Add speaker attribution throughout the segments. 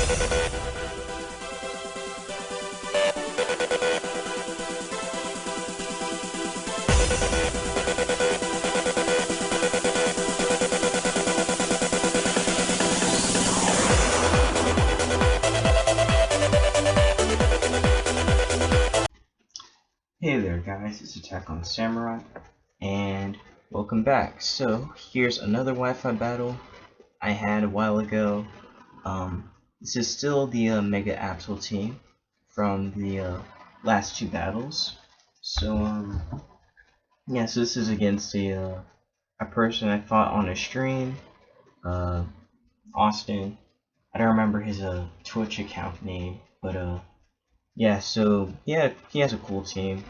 Speaker 1: Hey there guys, it's Attack on Samurai, and welcome back. So, here's another Wi-Fi battle I had a while ago. This is still the Mega Absol team from the last two battles. So, yeah, so this is against a person I fought on a stream, Austin. I don't remember his Twitch account name, but yeah, so yeah, he has a cool team.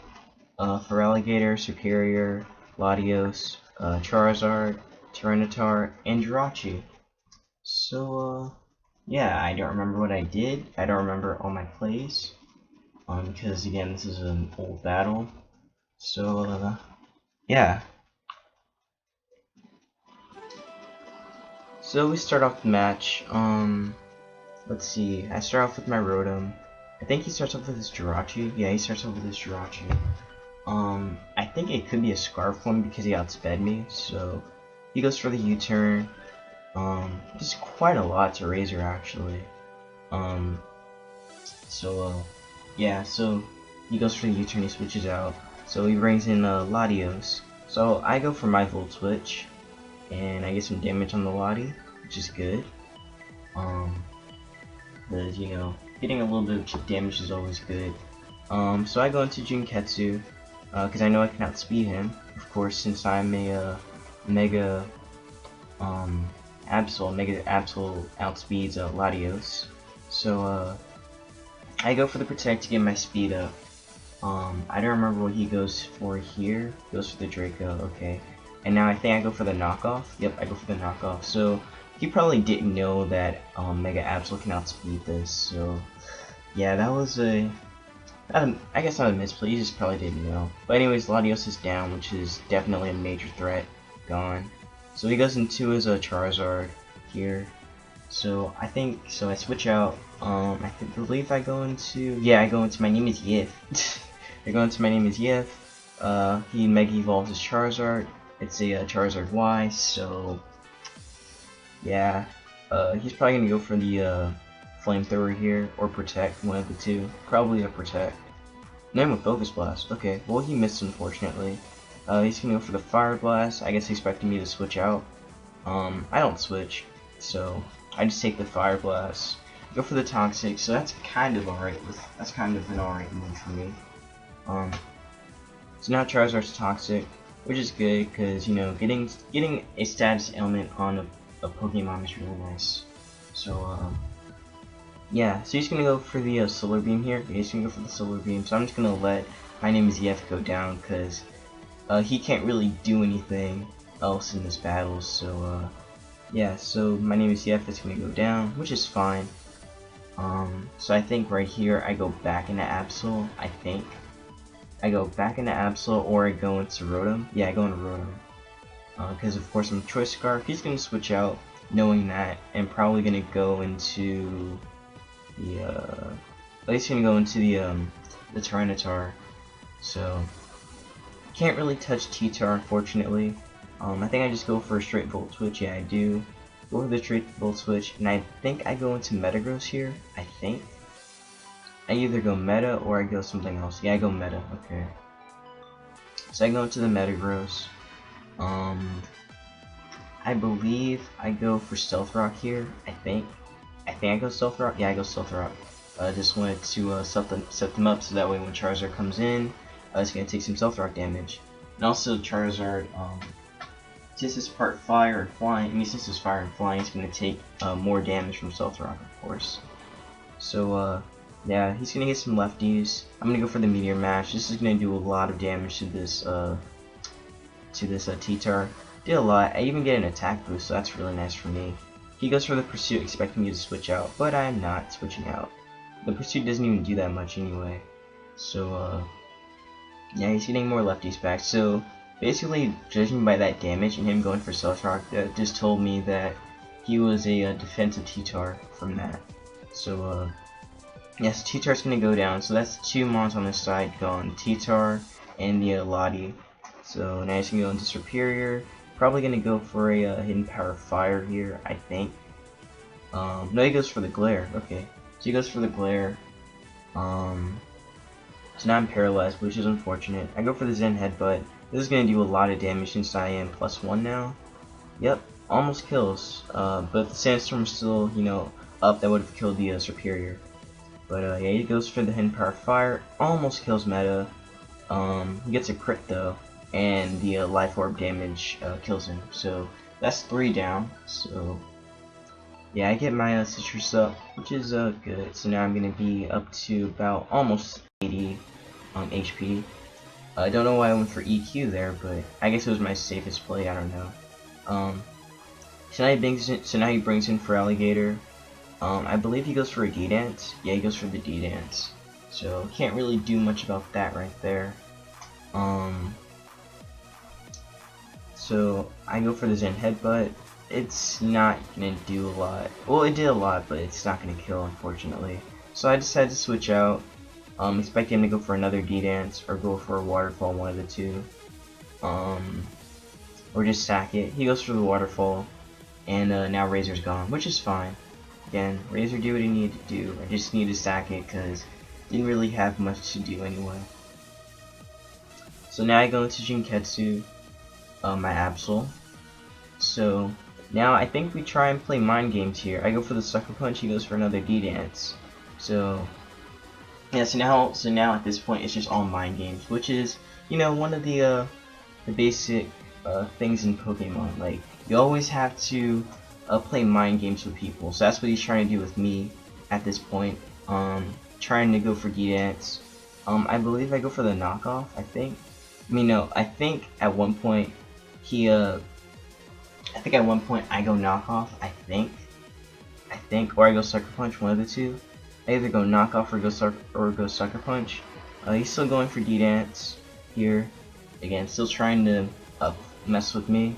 Speaker 1: For Alligator, Superior, Latios, Charizard, Tyranitar, and Jirachi. So, yeah, I don't remember what I did. I don't remember all my plays. Because again, this is an old battle. So, yeah. So we start off the match. Let's see. I start off with my Rotom. I think he starts off with his Jirachi. Yeah, he starts off with his Jirachi. I think it could be a Scarf one because he outsped me, so he goes for the U-turn. Just quite a lot to Razor actually. Yeah, so he goes for the U-turn, he switches out. So he brings in Latios. So I go for my Volt Switch, and I get some damage on the Lati, which is good. Because, you know, getting a little bit of damage is always good. So I go into Junketsu, because I know I can outspeed him, of course, since I'm a Mega Absol. Mega Absol outspeeds Latios. So I go for the Protect to get my speed up. I don't remember what he goes for here. He goes for the Draco, okay. And now I think I go for the knockoff. Yep, I go for the knockoff. So he probably didn't know that Mega Absol can outspeed this. So yeah, that was a I guess not a misplay, he just probably didn't know. But anyways, Latios is down, which is definitely a major threat. Gone. So he goes into his Charizard here. So I switch out. I believe I go into, yeah, I go into my name is Yif. I go into my name is Yif. He Mega Evolves his Charizard. It's a Charizard Y, so yeah. He's probably gonna go for the Flamethrower here, or Protect, one of the two. Probably a Protect. Name with Focus Blast. Okay, well he missed unfortunately. He's gonna go for the Fire Blast. I guess he's expecting me to switch out. I don't switch, so I just take the Fire Blast. Go for the Toxic, so that's kind of alright. That's kind of an alright move for me. So now Charizard's Toxic, which is good because, you know, getting a status ailment on a Pokemon is really nice. So yeah, so he's gonna go for the Solar Beam here. Yeah, he's gonna go for the Solar Beam. So I'm just gonna let my name is Yef go down because he can't really do anything else in this battle. So yeah, so my name is Yef is gonna go down, which is fine. So I think right here I go back into Absol. I think I go back into Absol, or I go into Rotom. Yeah, I go into Rotom. Because of course I'm Choice Scarf. He's gonna switch out, knowing that, and probably gonna go into the he's gonna go into the Tyranitar. So can't really touch T-Tar, unfortunately. I think I just go for a straight Volt Switch. Yeah, I do. Go for the straight Volt Switch, and I think I go into Metagross here. I think. I either go Meta or I go something else. Yeah, I go Meta. Okay. So I go into the Metagross. I believe I go for Stealth Rock here. I think I go Stealth Rock. Yeah, I go Stealth Rock. Just wanted to set them up so that way when Charizard comes in, it's gonna take some Stealth Rock damage. And also Charizard, since it's part Fire and Flying, I mean since it's Fire and Flying, it's gonna take more damage from Stealth Rock, of course. So yeah, he's gonna get some lefties. I'm gonna go for the Meteor Mash. This is gonna do a lot of damage to this T-Tar. Did a lot. I even get an attack boost, so that's really nice for me. He goes for the Pursuit, expecting me to switch out, but I'm not switching out. The Pursuit doesn't even do that much anyway. So yeah, he's getting more lefties back. So basically, judging by that damage and him going for Stealth Rock, that just told me that he was a defensive T-Tar from that. So yes, T-Tar's gonna go down. So that's 2 mons on this side gone. T-Tar and the Lottie. So now he's gonna go into Superior. Probably gonna go for a hidden power fire here, I think. No, he goes for the glare. Okay, so he goes for the glare. So now I'm paralyzed, which is unfortunate. I go for the Zen headbutt. This is gonna do a lot of damage since I am +1 now. Yep, almost kills. But the sandstorm is still, you know, up. That would have killed the Superior. But yeah, he goes for the hidden power fire. Almost kills Meta. He gets a crit though, and the life orb damage kills him. So that's 3 down. So yeah, I get my citrus up, which is good. So now I'm gonna be up to about almost 80 HP. I don't know why I went for EQ there, but I guess it was my safest play. I don't know. So now he brings in for Alligator. I believe he goes for a D-Dance. Yeah, he goes for the D-Dance. So can't really do much about that right there. So I go for the Zen Headbutt. It's not gonna do a lot. Well, it did a lot, but it's not gonna kill, unfortunately. So I decided to switch out. Expect him to go for another D-Dance or go for a Waterfall, one of the two. Or just sack it. He goes for the Waterfall, and now Razor's gone, which is fine. Again, Razor did what he needed to do. I just need to sack it because didn't really have much to do anyway. So now I go into Jinketsu, my Absol. So now I think we try and play mind games here. I go for the Sucker Punch, he goes for another D-Dance. So yeah, so now at this point it's just all mind games, which is, you know, one of the basic things in Pokemon. Like, you always have to play mind games with people. So that's what he's trying to do with me at this point. Trying to go for D-Dance. I believe I go for the knockoff, I think. I mean, no, I think at one point he I think at one point I go knockoff, I think, or I go Sucker Punch, one of the two. I either go knockoff or go Sucker Punch. He's still going for D-Dance here. Again, still trying to mess with me.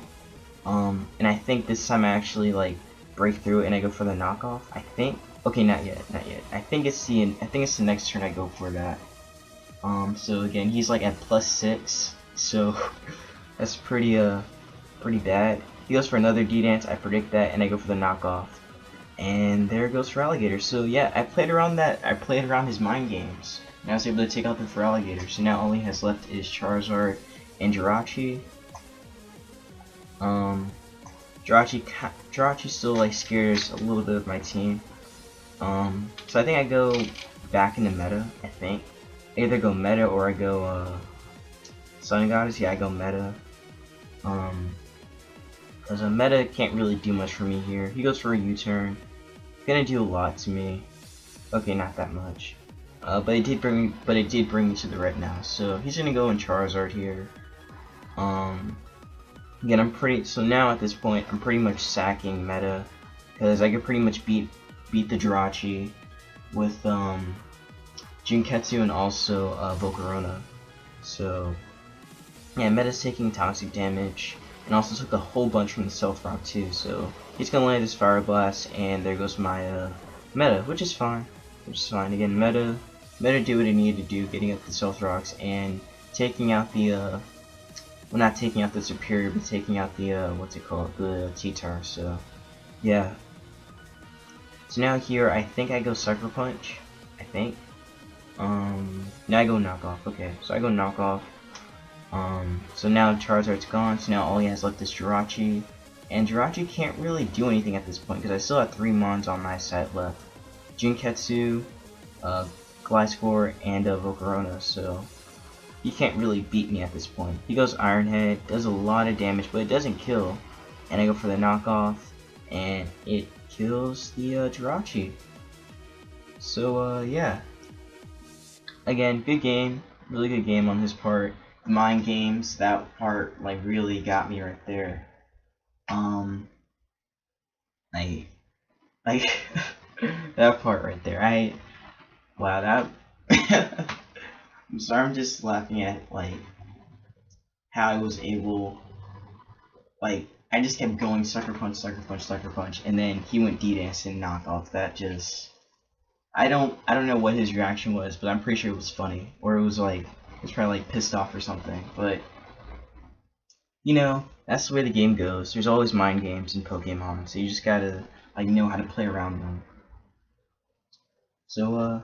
Speaker 1: And I think this time I actually like break through it and I go for the knockoff. I think. Okay, not yet. I think it's the next turn I go for that. So again, he's like at +6, so that's pretty bad. He goes for another D-Dance. I predict that, and I go for the knockoff. And there goes for Alligator. So yeah, I played around that. I played around his mind games, and I was able to take out the for Alligator. So now all he has left is Charizard and Jirachi. Jirachi still like scares a little bit of my team. So I think I go back into meta. I think I either go meta or I go Sun Goddess. Yeah, I go meta. Because a meta can't really do much for me here. He goes for a U-turn. Gonna do a lot to me. Okay, not that much. But it did bring me to the red now. So he's gonna go in Charizard here. Again, so now at this point I'm pretty much sacking meta because I could pretty much beat the Jirachi with Jinketsu and also Volcarona. So yeah, meta's taking toxic damage and also took a whole bunch from the Stealth Rock too. So he's gonna land his Fire Blast, and there goes my meta, which is fine. Again, meta did what it needed to do, getting up the Stealth Rocks and taking out the well, not taking out the Superior, but taking out the what's it called, the T-Tar. So yeah. So now here I think I go Sucker Punch. I think. Now I go knockoff. Okay, so I go knockoff. So now Charizard's gone. So now all he has left is Jirachi, and Jirachi can't really do anything at this point because I still have 3 mons on my side left: Jinketsu, Gliscor, and Volcarona. So he can't really beat me at this point. He goes Iron Head, does a lot of damage, but it doesn't kill. And I go for the knockoff, and it kills the Jirachi. So yeah. Again, good game, really good game on his part. The mind games, that part like really got me right there. Like that part right there. Wow, that. I'm sorry, I'm just laughing at like how I was able, like, I just kept going Sucker Punch, Sucker Punch, Sucker Punch, and then he went D-Dance and knock off. That just I don't know what his reaction was, but I'm pretty sure it was funny, or it was like he was probably like pissed off or something. But you know, that's the way the game goes. There's always mind games in Pokemon, so you just gotta like know how to play around them. So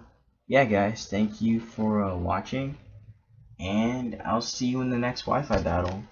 Speaker 1: yeah, guys, thank you for watching, and I'll see you in the next Wi-Fi battle.